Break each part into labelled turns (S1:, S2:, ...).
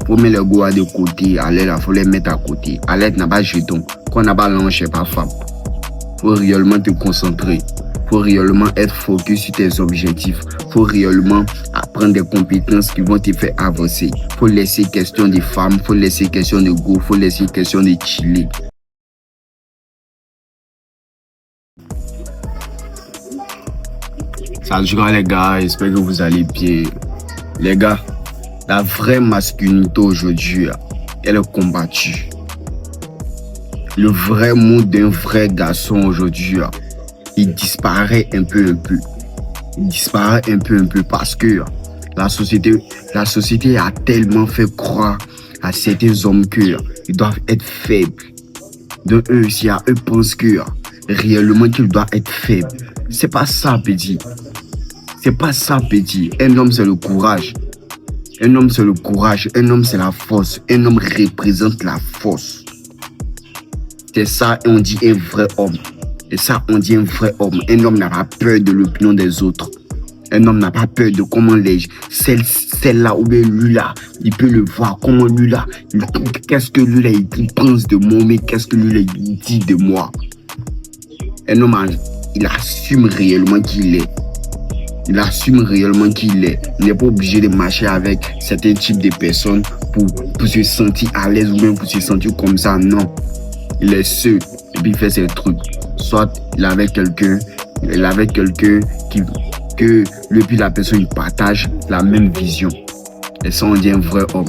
S1: Pour mettre le go à de côté, à l'aide, il faut les mettre à côté. À l'aide, n'a pas jeton. Quand on n'a pas l'ange, c'est pas femme. Faut réellement te concentrer. Faut réellement être focus sur tes objectifs. Faut réellement apprendre des compétences qui vont te faire avancer. Faut laisser question de femmes, faut laisser question de go, faut laisser question de chiller. Salut les gars, j'espère que vous allez bien. Les gars, la vraie masculinité aujourd'hui, elle est combattue. Le vrai mood d'un vrai garçon aujourd'hui, il disparaît un peu. Il disparaît un peu parce que la société a tellement fait croire à certains hommes qu'ils doivent être faibles. De eux, si eux pensent que réellement qu'ils doivent être faibles. C'est pas ça, petit. C'est pas ça, petit. Un homme, c'est le courage. Un homme, c'est le courage. Un homme, c'est la force. Un homme représente la force. C'est ça, on dit un vrai homme. Et ça, on dit un vrai homme. Un homme n'a pas peur de l'opinion des autres. Un homme n'a pas peur de comment celle-là ou bien lui-là, il peut le voir. Comment lui-là, qu'est-ce que lui-là, il pense de moi, mais qu'est-ce que lui-là, il dit de moi. Un homme, il assume réellement qui il est. Il assume réellement qui il est. Il n'est pas obligé de marcher avec certains types de personnes pour se sentir à l'aise ou même pour se sentir comme ça. Non. Il est seul et puis il fait ses trucs. Soit il est avec quelqu'un que lui et la personne ils partagent la même vision. Et ça on dit un vrai homme.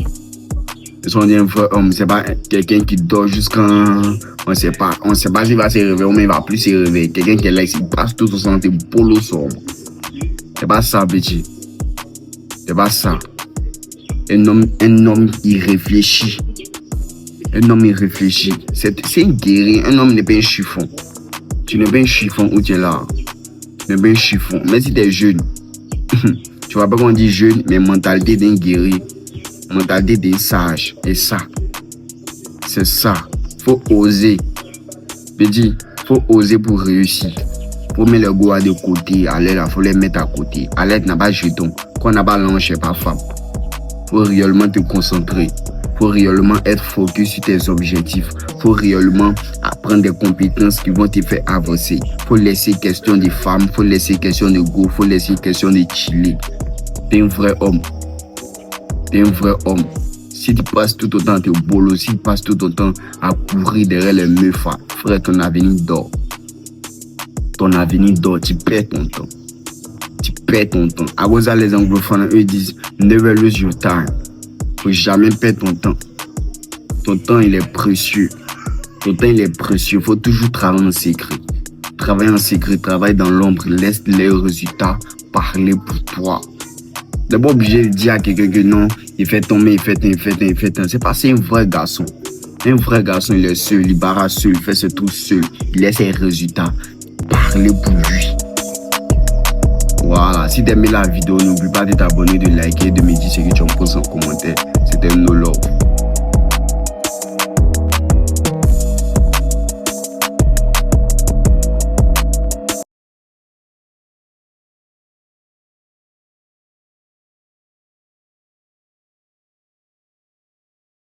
S1: Et ça on dit un vrai homme. C'est pas quelqu'un qui dort jusqu'à on sait pas s'il va se réveiller ou même il va plus se réveiller. Quelqu'un qui est là, il passe tout son temps polo sombre. C'est pas ça, petit. C'est pas ça. Un homme, il réfléchit. Un homme, il réfléchit. C'est un guerrier. Un homme n'est pas un chiffon. Tu n'es pas un chiffon où tu es là. Tu n'es pas un chiffon. Mais si tu es jeune, tu vois pas qu'on dit jeune, mais mentalité d'un guerrier. Mentalité d'un sage. Et ça, c'est ça. Faut oser. Petit, faut oser pour réussir. Faut mettre le go à de côté. À l'aide, il faut les mettre à côté. À l'aide, n'a pas jeton. Quand on n'a pas l'ange, c'est pas femme. Faut réellement te concentrer. Faut réellement être focus sur tes objectifs. Faut réellement apprendre des compétences qui vont te faire avancer. Faut laisser question de femmes, faut laisser question de go, faut laisser question de chiller. T'es un vrai homme. T'es un vrai homme. Si tu passes tout autant te bolo, si tu passes tout autant à courir derrière les meufs, frère, ton avenir dort. Ton avenir dort, tu perds ton temps. Tu perds ton temps. À cause de les anglophones, eux disent never lose your time. Faut jamais perdre ton temps. Ton temps, il est précieux. Ton temps, il est précieux. Faut toujours travailler en secret. Travaille en secret, travaille dans l'ombre. Laisse les résultats parler pour toi. T'es pas obligé de dire à quelqu'un que non, il fait tomber, il fait un. C'est parce que c'est un vrai garçon. Un vrai garçon, il est seul, il barre seul, il fait ce tout seul. Il laisse ses résultats parler pour lui. Voilà, si tu as aimé la vidéo, n'oublie pas de t'abonner, de liker, de me dire ce que tu en penses en commentaire. C'était No Love.